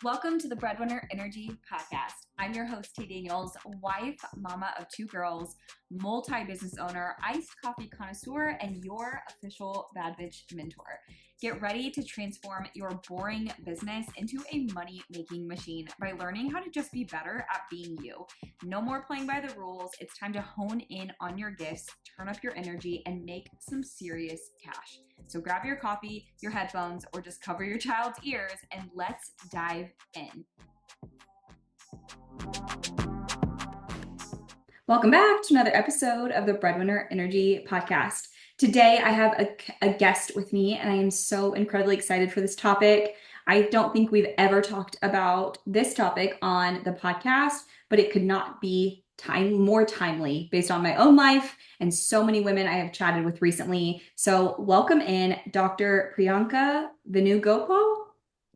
Welcome to the Breadwinner Energy Podcast. I'm your host, T. Daniels, wife, mama of two girls, multi-business owner, iced coffee connoisseur, and your official bad bitch mentor. Get ready to transform your boring business into a money-making machine by learning how to just be better at being you. No more playing by the rules. It's time to hone in on your gifts, turn up your energy, and make some serious cash. So grab your coffee, your headphones, or just cover your child's ears and let's dive in. Welcome back to another episode of the Breadwinner Energy Podcast. Today, I have a guest with me, and I am so incredibly excited for this topic. I don't think we've ever talked about this topic on the podcast, but it could not be more timely based on my own life and so many women I have chatted with recently. So welcome in Dr. Priyanka Venugopal.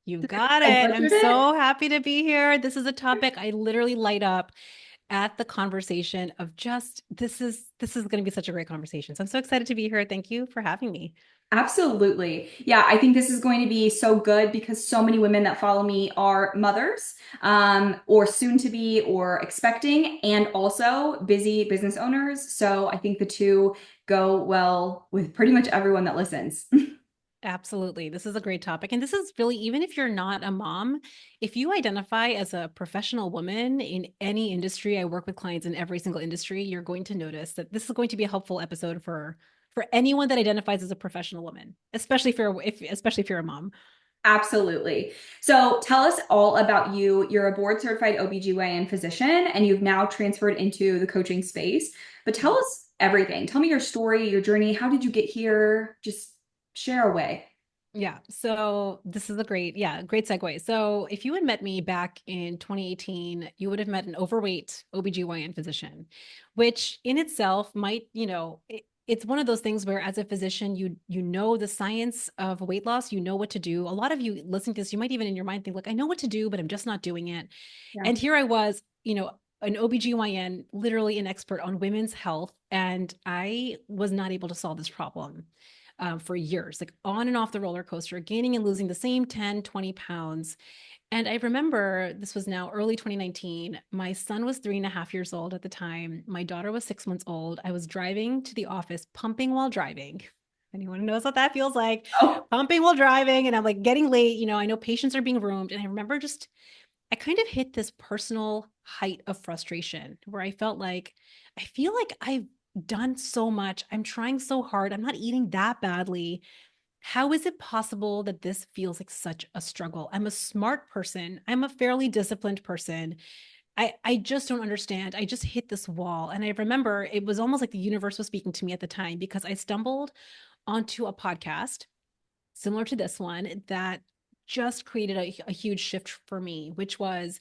You got it. I'm so happy to be here. This is a topic I literally light up at the conversation of just, this is going to be such a great conversation. So I'm so excited to be here. Thank you for having me. Absolutely. Yeah, I think this is going to be so good because so many women that follow me are mothers, or soon to be, or expecting, and also busy business owners. So I think the two go well with pretty much everyone that listens. Absolutely. This is a great topic. And this is really, even if you're not a mom, if you identify as a professional woman in any industry, I work with clients in every single industry, you're going to notice that this is going to be a helpful episode for anyone that identifies as a professional woman, especially if you're a mom. Absolutely. So tell us all about you. You're a board certified ObGyn physician, and you've now transferred into the coaching space. But tell us everything. Tell me your story, your journey. How did you get here? Just share away. Yeah. So this is great segue. So if you had met me back in 2018, you would have met an overweight ObGyn physician, which in itself might, it's one of those things where as a physician, you know the science of weight loss, you know what to do. A lot of you listening to this, you might even in your mind think like, I know what to do, but I'm just not doing it. Yeah. And here I was, an ObGyn, literally an expert on women's health. And I was not able to solve this problem. For years, like on and off the roller coaster, gaining and losing the same 10, 20 pounds. And I remember this was now early 2019. My son was 3.5 years old at the time. My daughter was 6 months old. I was driving to the office, pumping while driving. Anyone knows what that feels like? Oh. Pumping while driving. And I'm like getting late. I know patients are being roomed. And I remember I kind of hit this personal height of frustration where I felt like, I feel like I've done so much. I'm trying so hard. I'm not eating that badly. How is it possible that this feels like such a struggle? I'm a smart person. I'm a fairly disciplined person. I just don't understand. I just hit this wall. And I remember it was almost like the universe was speaking to me at the time because I stumbled onto a podcast similar to this one that just created a huge shift for me, which was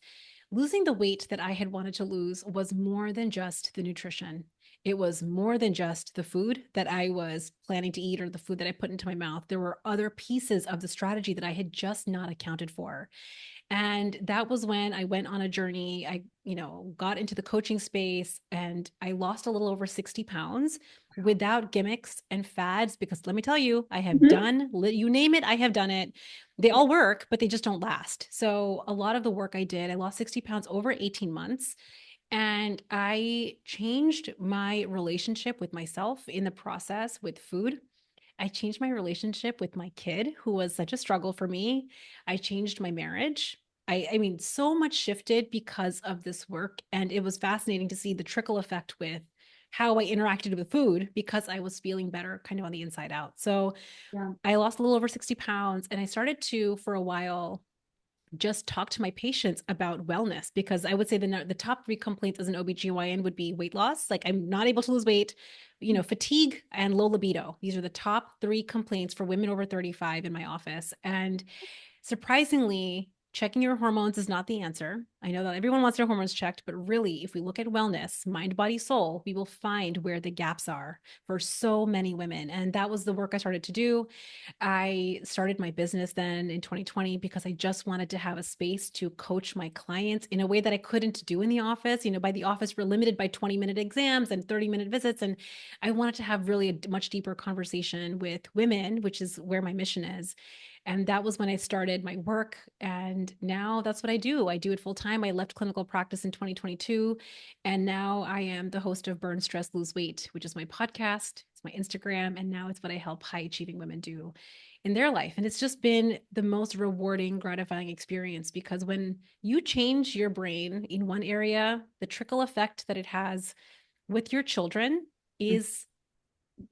losing the weight that I had wanted to lose was more than just the nutrition. It was more than just the food that I was planning to eat or the food that I put into my mouth. There were other pieces of the strategy that I had just not accounted for. And that was when I went on a journey. I, got into the coaching space and I lost a little over 60 pounds without gimmicks and fads, because let me tell you, I have done, you name it, I have done it. They all work, but they just don't last. So a lot of the work I did, I lost 60 pounds over 18 months. And I changed my relationship with myself in the process with food. I changed my relationship with my kid, who was such a struggle for me. I changed my marriage. I mean, so much shifted because of this work. And it was fascinating to see the trickle effect with how I interacted with food because I was feeling better kind of on the inside out. So yeah. I lost a little over 60 pounds and I started to, for a while, just talk to my patients about wellness, because I would say the top 3 complaints as an OBGYN would be weight loss. Like I'm not able to lose weight, fatigue and low libido. These are the top 3 complaints for women over 35 in my office. And surprisingly, checking your hormones is not the answer. I know that everyone wants their hormones checked, but really, if we look at wellness, mind, body, soul, we will find where the gaps are for so many women. And that was the work I started to do. I started my business then in 2020 because I just wanted to have a space to coach my clients in a way that I couldn't do in the office. By the office, we're limited by 20-minute exams and 30-minute visits. And I wanted to have really a much deeper conversation with women, which is where my mission is. And that was when I started my work. And now that's what I do. I do it full time. I left clinical practice in 2022. And now I am the host of Burn, Stress, Lose Weight, which is my podcast. It's my Instagram. And now it's what I help high achieving women do in their life. And it's just been the most rewarding, gratifying experience because when you change your brain in one area, the trickle effect that it has with your children is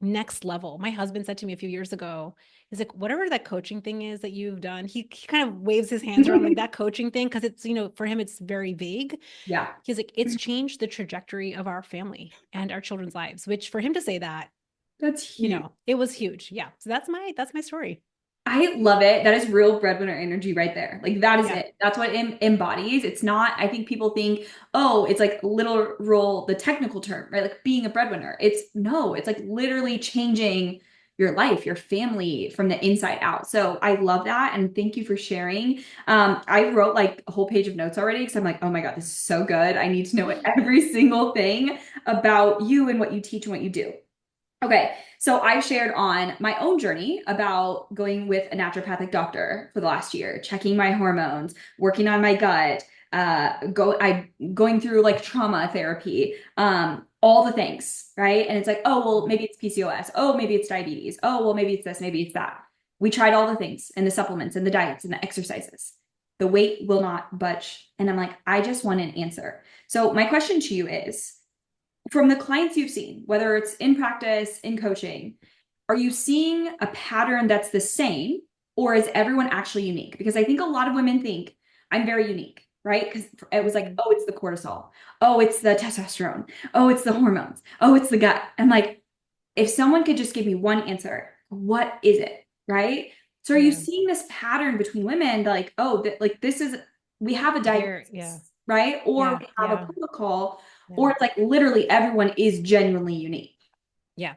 next level. My husband said to me a few years ago, he's like, whatever that coaching thing is that you've done, he kind of waves his hands around like that coaching thing. Cause it's, for him, it's very vague. Yeah. He's like, it's changed the trajectory of our family and our children's lives, which for him to say that, That's huge. it was huge. Yeah. So that's my story. I love it. That is real breadwinner energy right there. Like that is Yeah. it. That's what it embodies. It's not, I think people think, oh, it's like literal, the technical term, right? Like being a breadwinner. It's like literally changing your life, your family from the inside out. So I love that. And thank you for sharing. I wrote like a whole page of notes already because I'm like, oh my God, this is so good. I need to know every single thing about you and what you teach and what you do. Okay, so I've shared on my own journey about going with a naturopathic doctor for the last year, checking my hormones, working on my gut, going through like trauma therapy, all the things, right? And it's like, oh, well, maybe it's PCOS. Oh, maybe it's diabetes. Oh, well, maybe it's this, maybe it's that. We tried all the things and the supplements and the diets and the exercises. The weight will not budge. And I'm like, I just want an answer. So my question to you is, from the clients you've seen, whether it's in practice, in coaching, are you seeing a pattern that's the same or is everyone actually unique? Because I think a lot of women think I'm very unique, right? Because it was like, oh, it's the cortisol. Oh, it's the testosterone. Oh, it's the hormones. Oh, it's the gut. I'm like, if someone could just give me one answer, what is it? Right? So are you Yeah. seeing this pattern between women like, oh, like this is, we have a Yeah. diagnosis, right? Or Yeah. we have a Yeah. protocol, Yeah. or it's like literally everyone is genuinely unique. Yeah.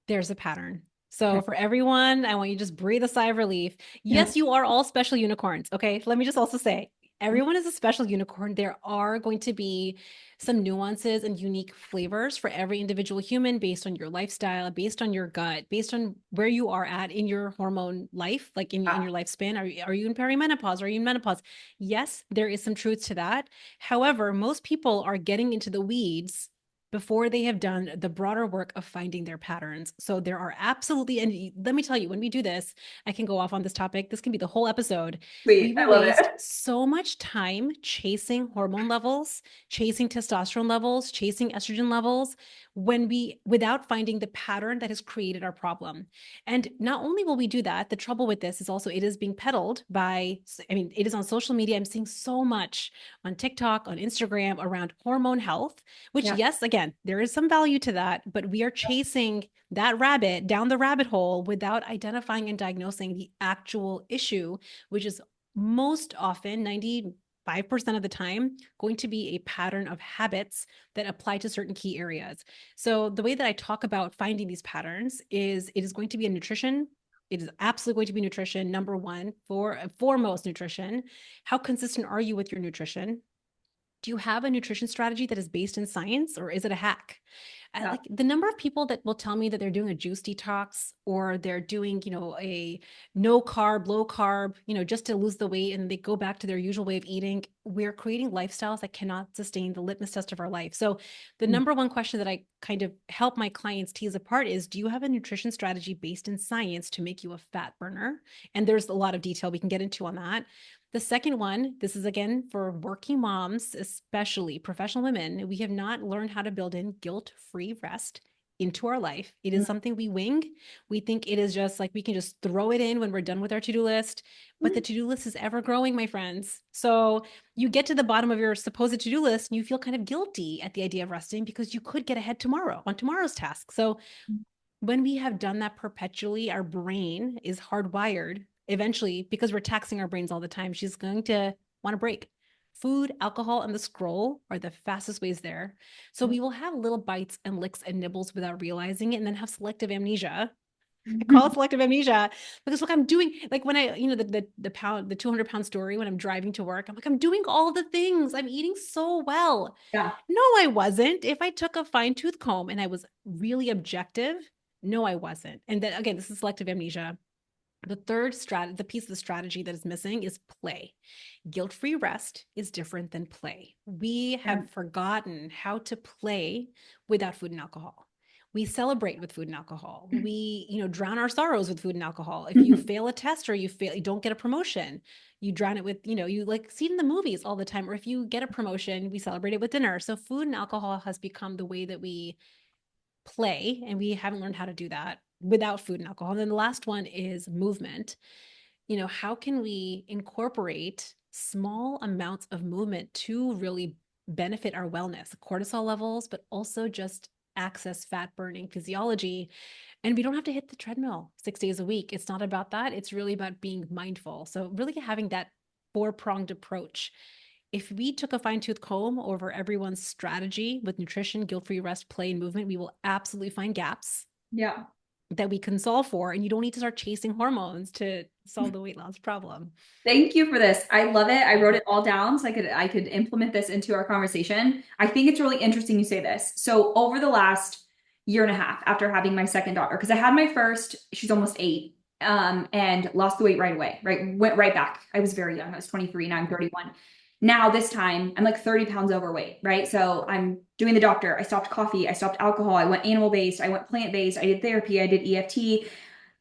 There's a pattern. Okay. So for everyone, I want you to just breathe a sigh of relief. Yeah. Yes, you are all special unicorns. Okay. Let me just also say, everyone is a special unicorn. There are going to be some nuances and unique flavors for every individual human based on your lifestyle, based on your gut, based on where you are at in your hormone life, like in your lifespan. Are you in perimenopause? Are you in menopause? Yes, there is some truth to that. However, most people are getting into the weeds before they have done the broader work of finding their patterns. So there are absolutely, and let me tell you, when we do this, I can go off on this topic. This can be the whole episode. We Sweet. will I love waste it. so much time chasing hormone levels, chasing testosterone levels, chasing estrogen levels without finding the pattern that has created our problem. And not only will we do that, the trouble with this is also it is being peddled it is on social media. I'm seeing so much on TikTok, on Instagram around hormone health, which, Yeah. yes, again, there is some value to that, but we are chasing that rabbit down the rabbit hole without identifying and diagnosing the actual issue, which is most often 95% of the time going to be a pattern of habits that apply to certain key areas. So the way that I talk about finding these patterns is it is going to be a nutrition. It is absolutely going to be nutrition. Number one, foremost nutrition. How consistent are you with your nutrition? Do you have a nutrition strategy that is based in science or is it a hack? Yeah. Like the number of people that will tell me that they're doing a juice detox or they're doing, a no carb, low carb, just to lose the weight and they go back to their usual way of eating. We're creating lifestyles that cannot sustain the litmus test of our life. So the number one question that I kind of help my clients tease apart is, do you have a nutrition strategy based in science to make you a fat burner? And there's a lot of detail we can get into on that. The second one, this is again for working moms, especially professional women. We have not learned how to build in guilt-free rest into our life. It is something we wing. We think it is just like we can just throw it in when we're done with our to-do list, but the to-do list is ever growing, my friends. So you get to the bottom of your supposed to-do list and you feel kind of guilty at the idea of resting because you could get ahead tomorrow on tomorrow's task. So when we have done that perpetually, our brain is hardwired eventually because we're taxing our brains all the time. She's going to want to break. Food, alcohol, and the scroll are the fastest ways there. So we will have little bites and licks and nibbles without realizing it, and then have selective amnesia. I call it selective amnesia because look, I'm doing like when I, the 200-pound story when I'm driving to work, I'm like, I'm doing all the things. I'm eating so well. Yeah. No, I wasn't. If I took a fine tooth comb and I was really objective, no, I wasn't. And then again, this is selective amnesia. The the piece of the strategy that is missing is play. Guilt-free rest is different than play. We have forgotten how to play without food and alcohol. We celebrate with food and alcohol. We, drown our sorrows with food and alcohol. If you fail a test or you don't get a promotion, you drown it with, you like see it in the movies all the time. Or if you get a promotion, we celebrate it with dinner. So food and alcohol has become the way that we play, and we haven't learned how to do that without food and alcohol. And then the last one is movement. How can we incorporate small amounts of movement to really benefit our wellness, cortisol levels, but also just access fat burning physiology? And we don't have to hit the treadmill 6 days a week. It's not about that. It's really about being mindful. So really having that four-pronged approach. If we took a fine-tooth comb over everyone's strategy with nutrition, guilt-free rest, play, and movement, we will absolutely find gaps. Yeah. That we can solve for, and you don't need to start chasing hormones to solve the weight loss problem. Thank you for this. I love it. I wrote it all down so I could implement this into our conversation. I think it's really interesting you say this. So over the last year and a half after having my second daughter, because I had my first, she's almost 8, and lost the weight right away, right? Went right back. I was very young. I was 23, now I'm 31. Now this time I'm like 30 pounds overweight, right? So I'm doing the doctor. I stopped coffee. I stopped alcohol. I went animal-based. I went plant-based. I did therapy. I did EFT.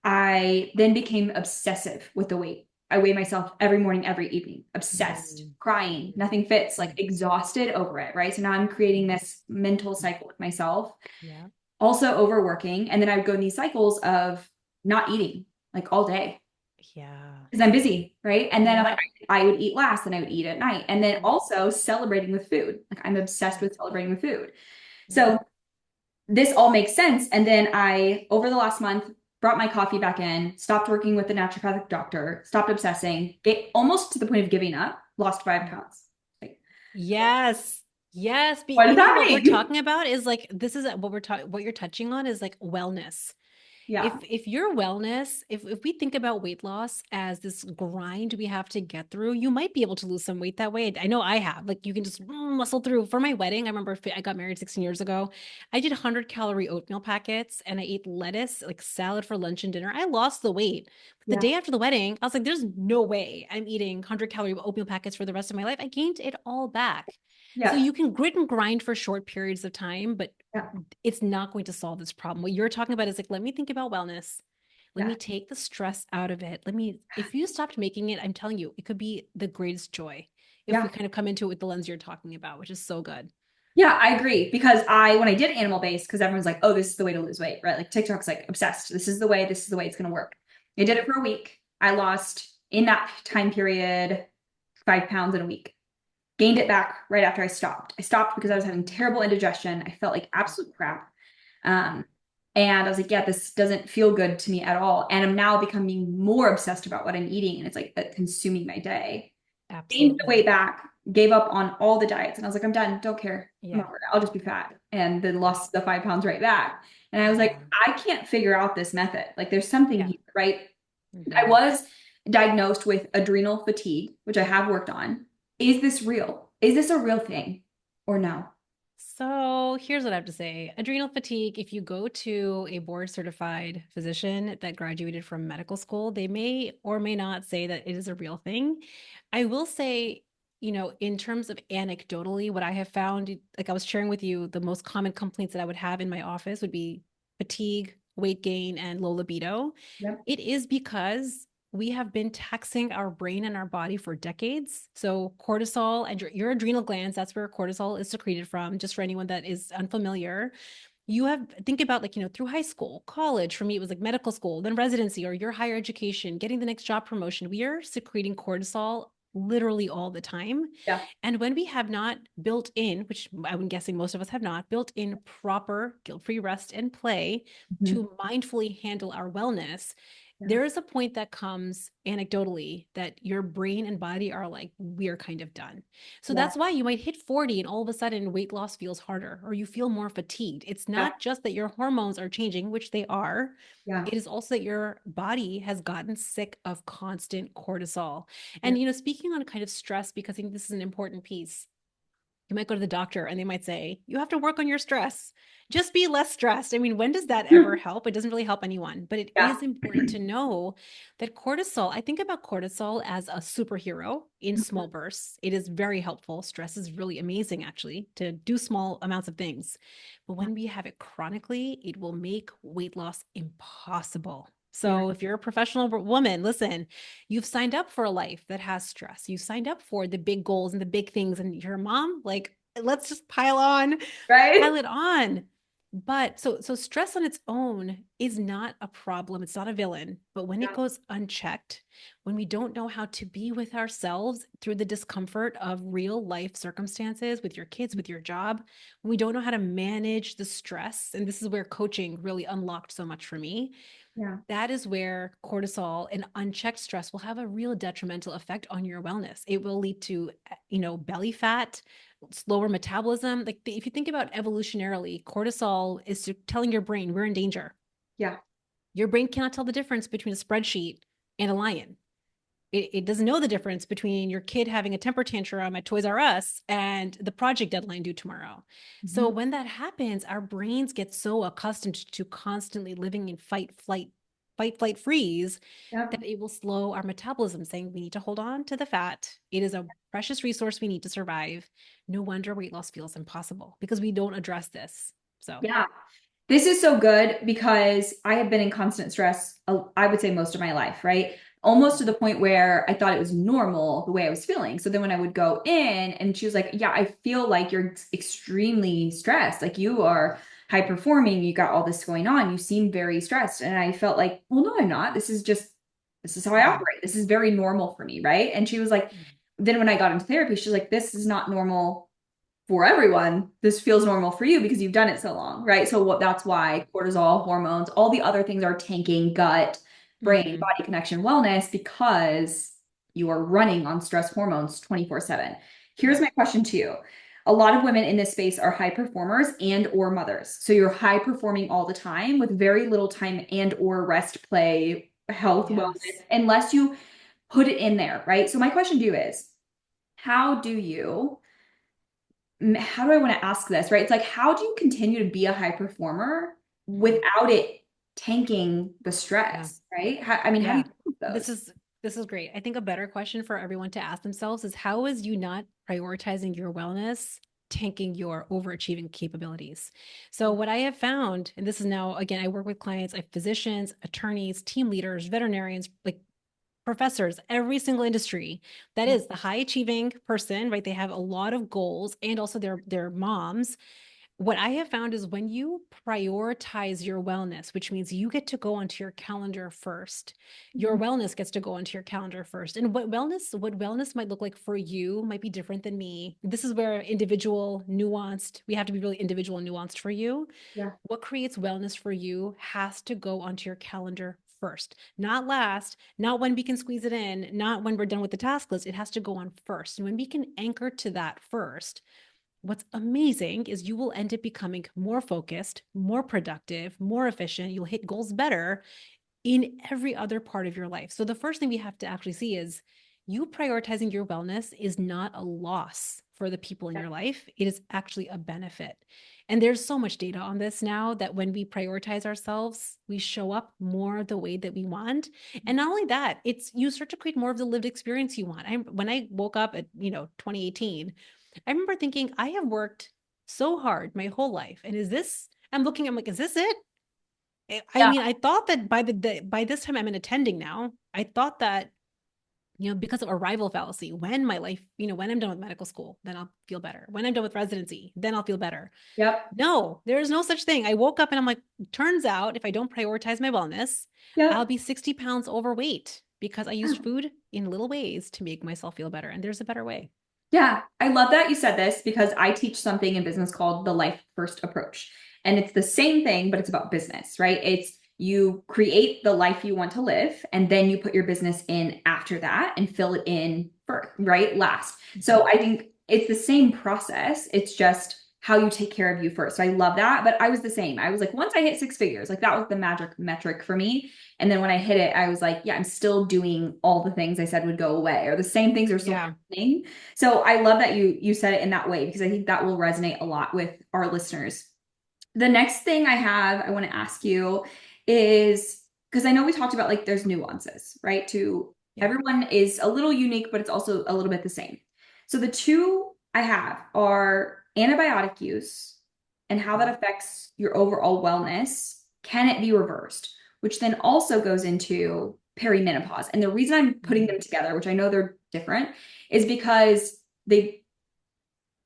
I then became obsessive with the weight. I weigh myself every morning, every evening, obsessed, crying, nothing fits, like exhausted over it, right? So now I'm creating this mental cycle with myself. Yeah. Also overworking. And then I would go in these cycles of not eating like all day. Yeah. Because I'm busy, right? And then Yeah. I would eat last and I would eat at night. And then also celebrating with food. Like I'm obsessed with celebrating with food. So this all makes sense. And then I, over the last month, brought my coffee back in, stopped working with the naturopathic doctor, stopped obsessing, get almost to the point of giving up, lost 5 pounds. Like, Yes. Yes. what is What we're happening? talking about is like, this is what you're touching on is like wellness. Yeah. If your wellness, if we think about weight loss as this grind we have to get through, you might be able to lose some weight that way. I know I have. Like you can just muscle through. For my wedding, I remember I got married 16 years ago. I did 100-calorie oatmeal packets and I ate lettuce, like salad for lunch and dinner. I lost the weight. But the day after the wedding, I was like, there's no way I'm eating 100-calorie oatmeal packets for the rest of my life. I gained it all back. So you can grit and grind for short periods of time, but it's not going to solve this problem. What you're talking about is like, let me think about wellness. Let me take the stress out of it. If you stopped making it, I'm telling you, it could be the greatest joy if we kind of come into it with the lens you're talking about, which is so good. Yeah, I agree. Because when I did animal-based, because everyone's like, oh, this is the way to lose weight, right? Like TikTok's like obsessed. This is the way it's going to work. I did it for a week. I lost in that time period 5 pounds in a week. Gained it back right after I stopped. I stopped because I was having terrible indigestion. I felt like absolute crap. And I was like, yeah, this doesn't feel good to me at all. And I'm now becoming more obsessed about what I'm eating. And it's like consuming my day. Absolutely. Gained the weight back, gave up on all the diets. And I was like, I'm done. Don't care. Yeah. I'll just be fat. And then lost the 5 pounds right back. And I was like, I can't figure out this method. Like there's something here, right? I was diagnosed with adrenal fatigue, which I have worked on. Is this real? Is this a real thing or no? So here's what I have to say. Adrenal fatigue, if you go to a board certified physician that graduated from medical school, they may or may not say that it is a real thing. I will say, in terms of anecdotally, what I have found, like I was sharing with you, the most common complaints that I would have in my office would be fatigue, weight gain, and low libido. Yep. It is because we have been taxing our brain and our body for decades. So cortisol and your adrenal glands, that's where cortisol is secreted from, just for anyone that is unfamiliar. Think about like, through high school, college, for me, it was like medical school, then residency or your higher education, getting the next job promotion. We are secreting cortisol literally all the time. Yeah. And when we have not built in, which I'm guessing most of us have not, built in proper guilt-free rest and play to mindfully handle our wellness, there is a point that comes anecdotally that your brain and body are like, we're kind of done. So Yeah. that's why you might hit 40 and all of a sudden weight loss feels harder or you feel more fatigued. It's Yeah. not just that your hormones are changing, which they are. Yeah. It is also that your body has gotten sick of constant cortisol. Yeah. And, speaking on kind of stress, because I think this is an important piece, you might go to the doctor and they might say, you have to work on your stress. Just be less stressed. I mean, when does that ever help? It doesn't really help anyone, but it Yeah. is important to know that cortisol, I think about cortisol as a superhero in small bursts. It is very helpful. Stress is really amazing, actually, to do small amounts of things. But when we have it chronically, it will make weight loss impossible. Yeah. So if you're a professional woman, listen, you've signed up for a life that has stress. You signed up for the big goals and the big things. And you're a mom, like, let's just Right. pile it on. But so stress on its own is not a problem. It's not a villain. But when it Yeah. goes unchecked, when we don't know how to be with ourselves through the discomfort of real life circumstances with your kids, with your job, when we don't know how to manage the stress, and this is where coaching really unlocked so much for me, Yeah. that is where cortisol and unchecked stress will have a real detrimental effect on your wellness. It will lead to, belly fat, slower metabolism. Like if you think about evolutionarily, cortisol is telling your brain we're in danger. Yeah. Your brain cannot tell the difference between a spreadsheet and a lion. It doesn't know the difference between your kid having a temper tantrum at Toys R Us and the project deadline due tomorrow. So Mhm. when that happens, our brains get so accustomed to constantly living in fight, flight, freeze, Yep. that it will slow our metabolism, saying we need to hold on to the fat. It is a precious resource we need to survive. No wonder weight loss feels impossible because we don't address this. So, Yeah. This is so good because I have been in constant stress, I would say most of my life, right? Almost to the point where I thought it was normal the way I was feeling. So then when I would go in and she was like, yeah, I feel like you're extremely stressed. Like you are high performing. You got all this going on. You seem very stressed. And I felt like, well, no, I'm not. This is how I mhm, operate. This is very normal for me. Right. And she was like, then when I got into therapy, she's like, this is not normal for everyone. This feels normal for you because you've done it so long, right? So that's why cortisol, hormones, all the other things are tanking gut, brain, mhm, body connection, wellness because you are running on stress hormones 24/7. Here's yeah, my question to you. A lot of women in this space are high performers and or mothers. So you're high performing all the time with very little time and or rest, play, health, wellness, yes. unless you put it in there, right? So my question to you is, how do you how do I want to ask this, right? It's like, how do you continue to be a high performer Mhm. without it tanking the Yeah. stress, right? I mean, how do you Yeah. deal with This those? is this is great. I think a better question for everyone to ask themselves is how is you not prioritizing your wellness tanking your overachieving capabilities? So what I have found, and this is now again, I work with clients, I have physicians, attorneys, team leaders, veterinarians, like professors, every single industry that Yeah. is the high achieving person, right? They have a lot of goals and also their moms. What I have found is when you prioritize your wellness, which means you get to go onto your calendar first, your Mhm. wellness gets to go onto your calendar first. And what wellness might look like for you might be different than me. This is where individual, nuanced, we have to be really individual and nuanced for you. Yeah. What creates wellness for you has to go onto your calendar first, not last, not when we can squeeze it in, not when we're done with the task list. It has to go on first. And when we can anchor to that first, what's amazing is you will end up becoming more focused, more productive, more efficient. You'll hit goals better in every other part of your life. So the first thing we have to actually see is you prioritizing your wellness is not a loss for the people in Yeah. your life. It is actually a benefit. And there's so much data on this now that when we prioritize ourselves, we show up more the way that we want. And not only that, it's you start to create more of the lived experience you want. When I woke up at, 2018, I remember thinking, I have worked so hard my whole life. And I'm like, is this it? I Yeah. mean, I thought that by this time I'm in attending now. I thought that, because of arrival fallacy, when my life, when I'm done with medical school, then I'll feel better. When I'm done with residency, then I'll feel better. Yep. No, there is no such thing. I woke up and I'm like, turns out if I don't prioritize my wellness, I'll Yep. be 60 pounds overweight because I used food in little ways to make myself feel better. And there's a better way. Yeah, I love that you said this because I teach something in business called the life first approach. And it's the same thing, but it's about business, right? It's you create the life you want to live, and then you put your business in after that and fill it in first, right? Last. So I think it's the same process. It's just how you take care of you first. So I love that. But I was the same. I was like, once I hit 6 figures, like that was the magic metric for me. And then when I hit it, I was like, yeah, I'm still doing all the things I said would go away, or the same things are still happening. So I love that you said it in that way, because I think that will resonate a lot with our listeners. The next thing I want to ask you is, because I know we talked about like there's nuances, right? To everyone is a little unique, but it's also a little bit the same. So the two I have are antibiotic use and how that affects your overall wellness. Can it be reversed? Which then also goes into perimenopause. And the reason I'm putting them together, which I know they're different, is because they,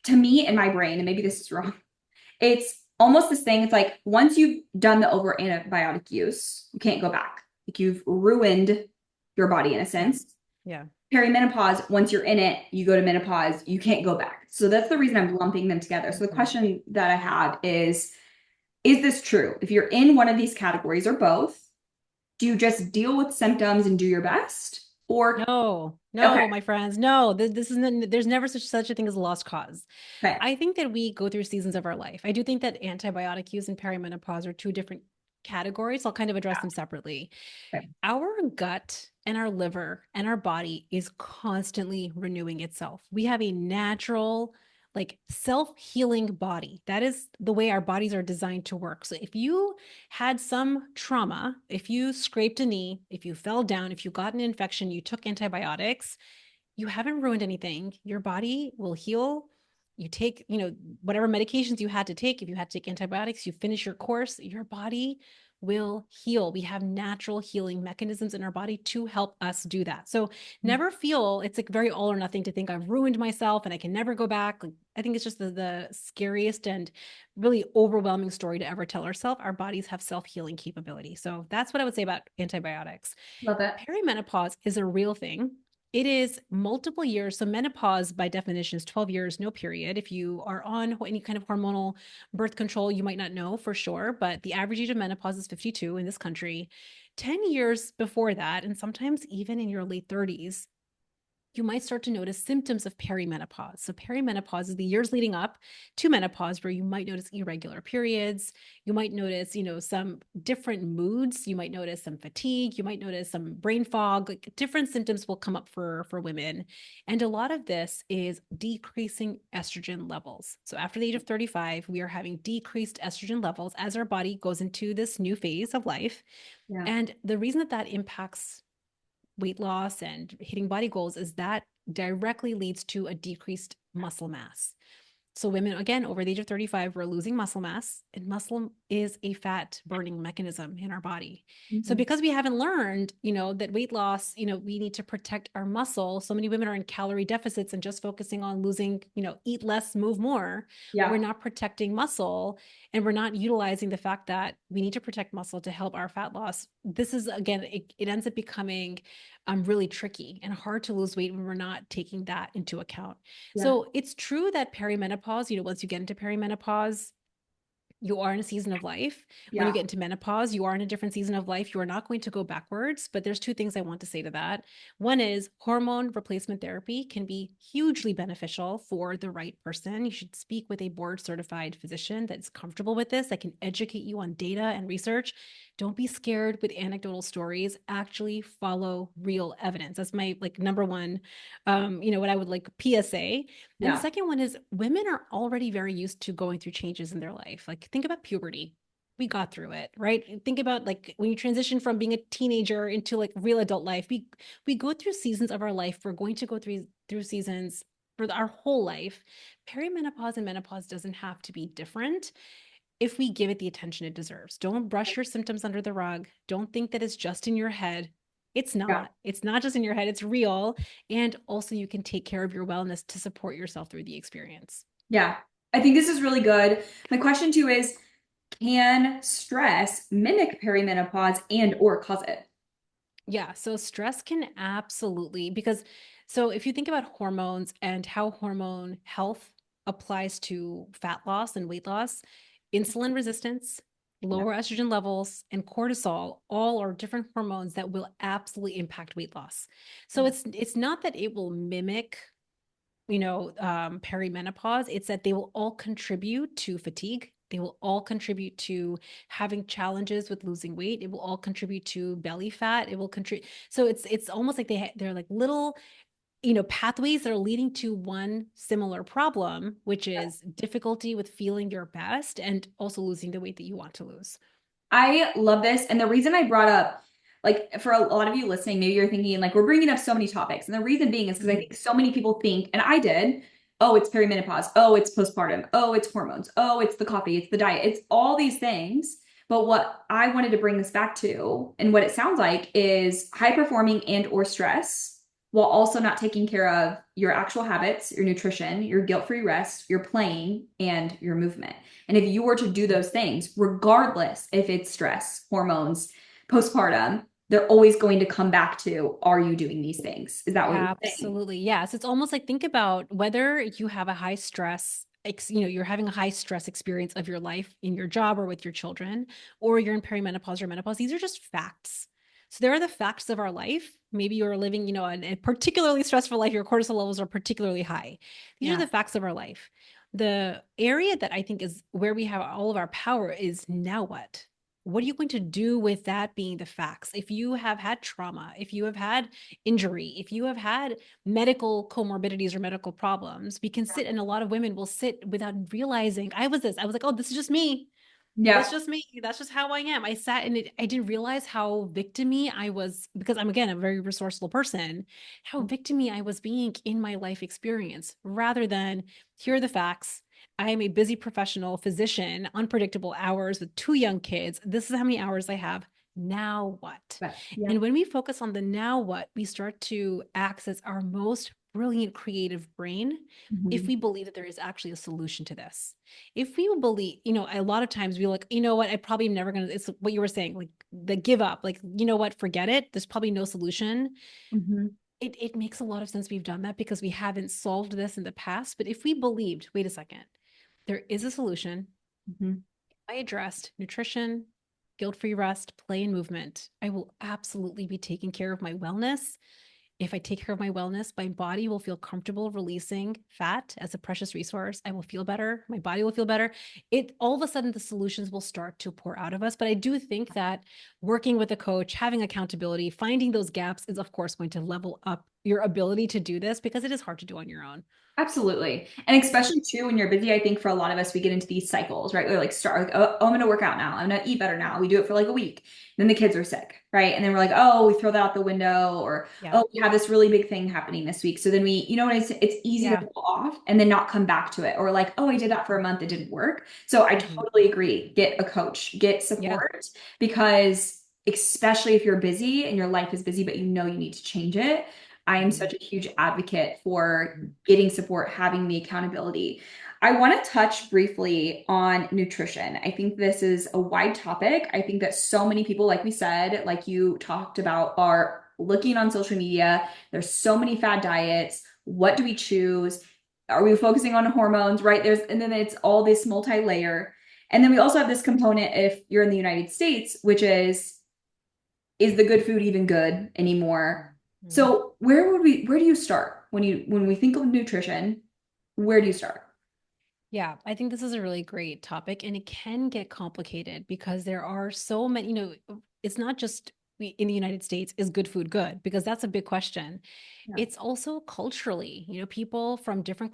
to me in my brain, and maybe this is wrong, it's almost this thing. It's like once you've done the over antibiotic use, you can't go back. Like you've ruined your body in a sense. Yeah. Perimenopause, once you're in it, you go to menopause, you can't go back. So that's the reason I'm lumping them together. So the question that I have is this true? If you're in one of these categories or both, do you just deal with symptoms and do your best? Or no, okay. my friends, no, this isn't, there's never such a thing as a lost cause. Okay. I think that we go through seasons of our life. I do think that antibiotic use and perimenopause are two different categories. I'll kind of address them separately. Okay. Our gut and our liver and our body is constantly renewing itself. We have a natural, like self-healing body. That is the way our bodies are designed to work. So if you had some trauma, if you scraped a knee, if you fell down, if you got an infection, you took antibiotics, you haven't ruined anything. Your body will heal. You take, whatever medications you had to take. If you had to take antibiotics, you finish your course, your body will heal. We have natural healing mechanisms in our body to help us do that. So never feel it's like very all or nothing to think I've ruined myself and I can never go back. Like, I think it's just the scariest and really overwhelming story to ever tell ourselves. Our bodies have self-healing capability. So that's what I would say about antibiotics. Love it. Perimenopause is a real thing. It is multiple years. So menopause by definition is 12 years, no period. If you are on any kind of hormonal birth control, you might not know for sure, but the average age of menopause is 52 in this country. 10 years before that, and sometimes even in your late 30s, you might start to notice symptoms of perimenopause. So perimenopause is the years leading up to menopause where you might notice irregular periods. You might notice, some different moods. You might notice some fatigue. You might notice some brain fog. Like different symptoms will come up for women. And a lot of this is decreasing estrogen levels. So after the age of 35, we are having decreased estrogen levels as our body goes into this new phase of life. Yeah. And the reason that impacts weight loss and hitting body goals is that directly leads to a decreased muscle mass. So women, again, over the age of 35, we're losing muscle mass, and muscle is a fat burning mechanism in our body. So because we haven't learned, that weight loss, we need to protect our muscle. So many women are in calorie deficits and just focusing on losing, eat less, move more. Yeah. We're not protecting muscle, and we're not utilizing the fact that we need to protect muscle to help our fat loss. This is, again, it ends up becoming really tricky and hard to lose weight when we're not taking that into account. Yeah. So it's true that perimenopause, once you get into perimenopause, you are in a season of life. When you get into menopause, you are in a different season of life. You are not going to go backwards, but there's two things I want to say to that. One is hormone replacement therapy can be hugely beneficial for the right person. You should speak with a board certified physician that's comfortable with this, that can educate you on data and research. Don't be scared with anecdotal stories. Actually follow real evidence. That's my number one, what I would PSA. And the second one is women are already very used to going through changes in their life. Like think about puberty. We got through it, right? Think about when you transition from being a teenager into real adult life. We go through seasons of our life. We're going to go through seasons for our whole life. Perimenopause and menopause doesn't have to be different if we give it the attention it deserves. Don't brush your symptoms under the rug. Don't think that it's just in your head. It's not. Yeah. It's not just in your head. It's real. And also you can take care of your wellness to support yourself through the experience. Yeah. I think this is really good. My question too is, can stress mimic perimenopause and or cause it? Yeah. So stress can absolutely, so if you think about hormones and how hormone health applies to fat loss and weight loss, insulin resistance, Yeah. lower estrogen levels, and cortisol all are different hormones that will absolutely impact weight loss. So it's not that it will mimic, perimenopause. It's that they will all contribute to fatigue. They will all contribute to having challenges with losing weight. It will all contribute to belly fat. It will contribute. So it's almost like they're like little, pathways that are leading to one similar problem, which is difficulty with feeling your best and also losing the weight that you want to lose. I love this. And the reason I brought up, like, for a lot of you listening, maybe you're thinking, like, we're bringing up so many topics. And the reason being is because I think so many people think, and I did, oh, it's perimenopause. Oh, it's postpartum. Oh, it's hormones. Oh, it's the coffee. It's the diet. It's all these things. But what I wanted to bring this back to, and what it sounds like, is high performing and or stress while also not taking care of your actual habits, your nutrition, your guilt-free rest, your playing, and your movement. And if you were to do those things, regardless if it's stress, hormones, postpartum, they're always going to come back to, are you doing these things? Is that what you're saying? Absolutely. Yes. It's almost like think about whether you have a high stress, you're having a high stress experience of your life in your job or with your children, or you're in perimenopause or menopause. These are just facts. So there are the facts of our life. Maybe you're living, a particularly stressful life. Your cortisol levels are particularly high. These are Yeah. the facts of our life. The area that I think is where we have all of our power is now what? What are you going to do with that being the facts? If you have had trauma, if you have had injury, if you have had medical comorbidities or medical problems, we can sit, and a lot of women will sit without realizing I was this. I was like, oh, this is just me. That's Yeah. just me. That's just how I am. I sat and I didn't realize how victimy I was because I'm, again, a very resourceful person, how victimy I was being in my life experience rather than here are the facts. I am a busy professional physician, unpredictable hours with two young kids. This is how many hours I have. Now what? Yeah. And when we focus on the now what, we start to access our most brilliant creative brain if Mhm. we believe that there is actually a solution to this. If we believe, a lot of times we're like, you know what, I probably am never going to, it's what you were saying, like the give up, like, you know what, forget it. There's probably no solution. Mhm. It makes a lot of sense we've done that because we haven't solved this in the past. But if we believed, wait a second, there is a solution. Mhm. I addressed nutrition, guilt-free rest, play, and movement. I will absolutely be taking care of my wellness. If I take care of my wellness, my body will feel comfortable releasing fat as a precious resource. I will feel better. My body will feel better. It all of a sudden the solutions will start to pour out of us. But I do think that working with a coach, having accountability, finding those gaps is of course going to level up your ability to do this because it is hard to do on your own. Absolutely. And especially too, when you're busy, I think for a lot of us, we get into these cycles, right? We're like, start, like, oh, I'm going to work out now. I'm going to eat better now. We do it for like a week. Then the kids are sick, right? And then we're like, oh, we throw that out the window, or, Yeah. oh, we have this really big thing happening this week. So then we, you know what, it's easy to Yeah. pull off and then not come back to it. Or like, oh, I did that for a month. It didn't work. So I Mhm. totally agree. Get a coach, get Yeah. support, because especially if you're busy and your life is busy, but you know you need to change it. I am Mhm. such a huge advocate for getting support, having the accountability. I want to touch briefly on nutrition. I think this is a wide topic. I think that so many people, like we said, like you talked about, are looking on social media. There's so many fad diets. What do we choose? Are we focusing on hormones, right? And then it's all this multi-layer. And then we also have this component if you're in the United States, which is the good food even good anymore? Mhm. So where do you start when we think of nutrition? Where do you start? Yeah, I think this is a really great topic and it can get complicated because there are so many, it's not just in the United States, is good food good? Because that's a big question. Yeah. It's also culturally, people from different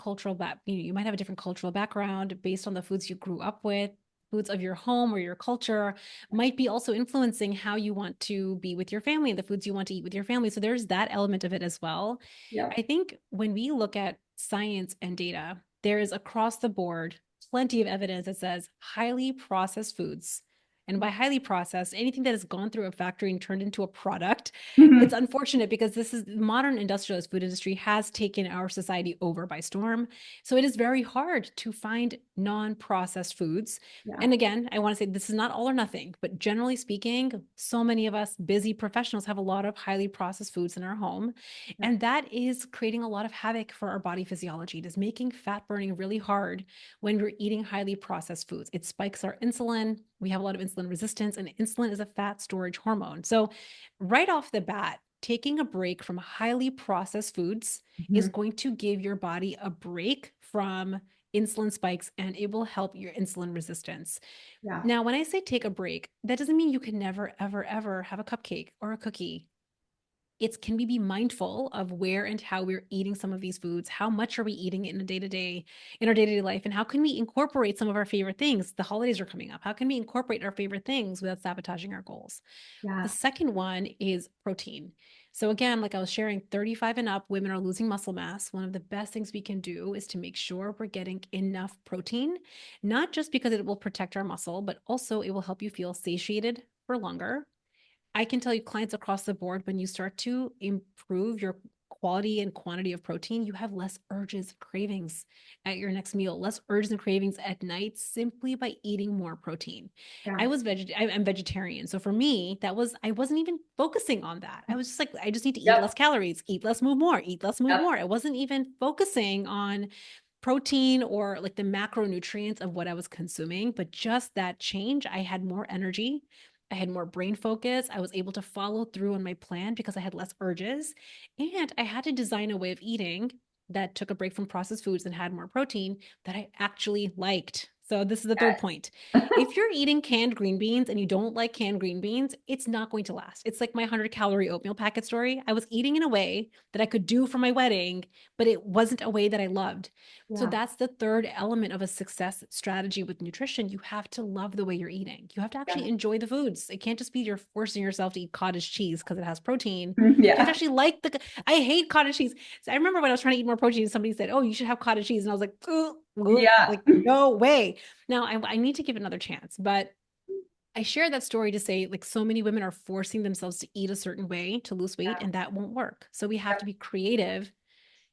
you might have a different cultural background based on the foods you grew up with. Foods of your home or your culture might be also influencing how you want to be with your family and the foods you want to eat with your family. So there's that element of it as well. Yeah. I think when we look at science and data, there is across the board plenty of evidence that says highly processed foods. And by highly processed, anything that has gone through a factory and turned into a product. It's Mhm. unfortunate because this is modern industrialized food industry has taken our society over by storm. So it is very hard to find non-processed foods. Yeah. And again, I want to say this is not all or nothing, but generally speaking, so many of us busy professionals have a lot of highly processed foods in our home. Yeah. And that is creating a lot of havoc for our body physiology. It is making fat burning really hard when we're eating highly processed foods. It spikes our insulin. We have a lot of insulin resistance, and insulin is a fat storage hormone. So, right off the bat, taking a break from highly processed foods is Mhm. going to give your body a break from insulin spikes, and it will help your insulin resistance. Yeah. Now, when I say take a break, that doesn't mean you can never, ever, ever have a cupcake or a cookie. It's can we be mindful of where and how we're eating some of these foods? How much are we eating in a day-to-day, in our day-to-day life? And how can we incorporate some of our favorite things? The holidays are coming up. How can we incorporate our favorite things without sabotaging our goals? The Yeah. second one is protein. So again, like I was sharing, 35 and up, women are losing muscle mass. One of the best things we can do is to make sure we're getting enough protein, not just because it will protect our muscle, but also it will help you feel satiated for longer. I can tell you clients across the board, when you start to improve your quality and quantity of protein, you have less urges, cravings at your next meal, less urges and cravings at night simply by eating more protein. Yeah. I'm vegetarian. So for me, I wasn't even focusing on that. I was just like, I just need to eat less Yep. calories, eat less, move more, eat less, move Yep. more. I wasn't even focusing on protein or like the macronutrients of what I was consuming, but just that change, I had more energy. I had more brain focus. I was able to follow through on my plan because I had less urges. And I had to design a way of eating that took a break from processed foods and had more protein that I actually liked. So, this is the third point. Yes. If you're eating canned green beans and you don't like canned green beans, it's not going to last. It's like my 100-calorie oatmeal packet story. I was eating in a way that I could do for my wedding, but it wasn't a way that I loved. So Yeah. that's the third element of a success strategy with nutrition. You have to love the way you're eating. You have to Yeah. actually enjoy the foods. It can't just be you're forcing yourself to eat cottage cheese because it has protein. You have to Yeah. actually like I hate cottage cheese. So I remember when I was trying to eat more protein, somebody said, "Oh, you should have cottage cheese," and I was like, "Ugh, ugh," Yeah. like no way. Now I need to give it another chance, but I share that story to say, like, so many women are forcing themselves to eat a certain way to lose weight, and that won't work. So we have to be creative,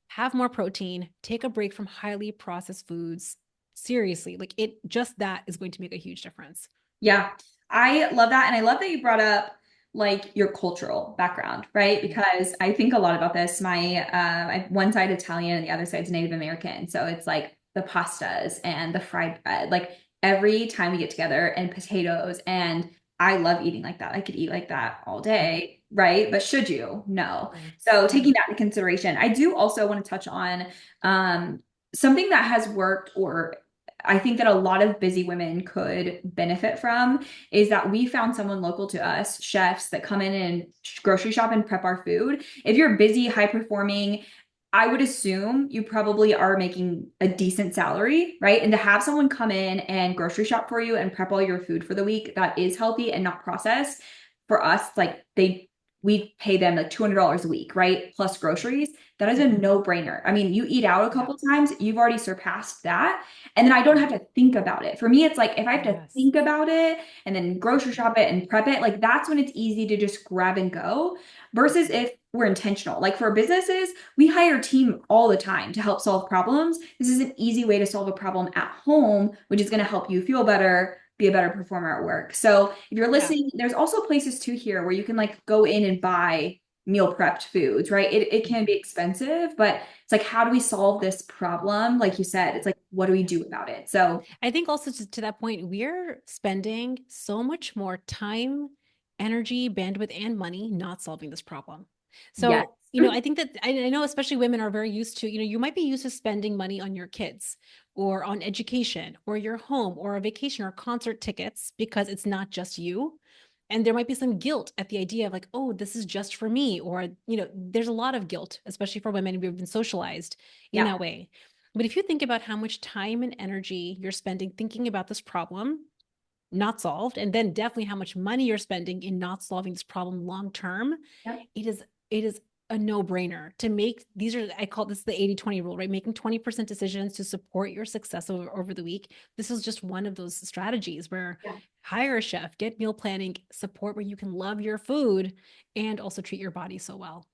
have more protein, take a break from highly processed foods. Seriously, like just that is going to make a huge difference. Yeah, I love that. And I love that you brought up like your cultural background, right? Because I think a lot about this. One side Italian and the other side's Native American. So it's like the pastas and the fried bread. Like every time we get together and potatoes, and I love eating like that. I could eat like that all day, right? But should you? No. Yeah. So Yeah. taking that into consideration, I do also want to touch on something that has worked, or I think that a lot of busy women could benefit from, is that we found someone local to us, chefs that come in and grocery shop and prep our food. If you're busy, high performing, I would assume you probably are making a decent salary, right? And to have someone come in and grocery shop for you and prep all your food for the week that is healthy and not processed, for us, like we pay them like $200 a week, right? Plus groceries. That is a no-brainer. I mean, you eat out a Yeah. couple times, you've already surpassed that. And then I don't have to think about it. For me, it's like if I have to Yes. think about it and then grocery shop it and prep it, like that's when it's easy to just grab and go versus if we're intentional. Like for businesses, we hire a team all the time to help solve problems. This is an easy way to solve a problem at home, which is going to help you feel better, be a better performer at work. So if you're Yeah. listening, there's also places too here where you can like go in and buy meal prepped foods, right? It can be expensive, but it's like, how do we solve this problem? Like you said, it's like, what do we do about it? So, I think also to that point, we're spending so much more time, energy, bandwidth, and money not solving this problem. yes. So, I think that I know especially women are very used to, you might be used to spending money on your kids or on education or your home or a vacation or concert tickets because it's not just you. And there might be some guilt at the idea of like, oh, this is just for me. Or, there's a lot of guilt, especially for women. We've been socialized in Yeah. that way. But if you think about how much time and energy you're spending thinking about this problem not solved, and then definitely how much money you're spending in not solving this problem long term, Yep. it is a no-brainer to make I call this the 80-20 rule, right? Making 20% decisions to support your success over the week. This is just one of those strategies where Yeah. hire a chef, get meal planning support where you can love your food and also treat your body so well.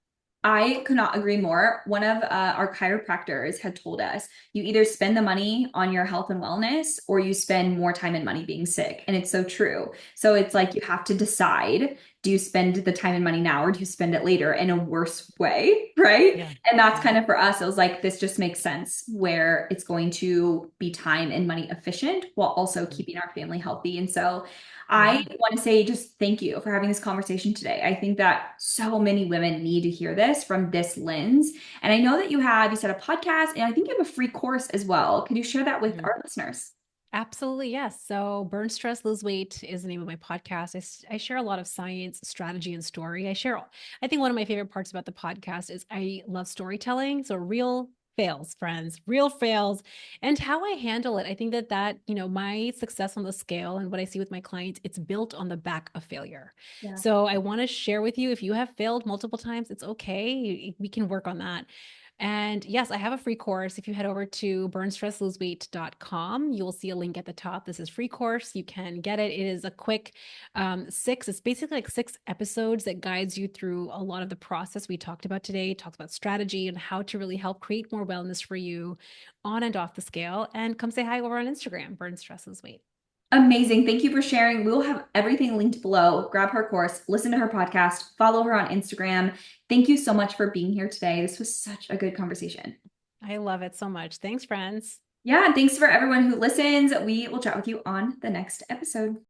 I could not agree more. One of our chiropractors had told us you either spend the money on your health and wellness or you spend more time and money being sick. And it's so true. So it's like you have to decide. do you spend the time and money now, or do you spend it later in a worse way? Right. Yeah. And that's Yeah. kind of for us. It was like, this just makes sense where it's going to be time and money efficient while also keeping our family healthy. And so I Yeah. want to say just thank you for having this conversation today. I think that so many women need to hear this from this lens. And I know that you said a podcast, and I think you have a free course as well. Could you share that with Mhm. our listeners? Absolutely, yes. So, Burn Stress, Lose Weight is the name of my podcast. I share a lot of science, strategy, and story. I think one of my favorite parts about the podcast is I love storytelling. So, real fails, friends, real fails, and how I handle it. I think my success on the scale and what I see with my clients, it's built on the back of failure. Yeah. So, I want to share with you, if you have failed multiple times, it's okay. We can work on that. And yes, I have a free course. If you head over to burnstressloseweight.com, you will see a link at the top. This is free course. You can get it. It is a quick it's basically like 6 episodes that guides you through a lot of the process we talked about today. It talks about strategy and how to really help create more wellness for you on and off the scale. And come say hi over on Instagram, Burn Stress Lose Weight. Amazing. Thank you for sharing. We will have everything linked below. Grab her course, listen to her podcast, follow her on Instagram. Thank you so much for being here today. This was such a good conversation. I love it so much. Thanks, friends. Yeah, and thanks for everyone who listens. We will chat with you on the next episode.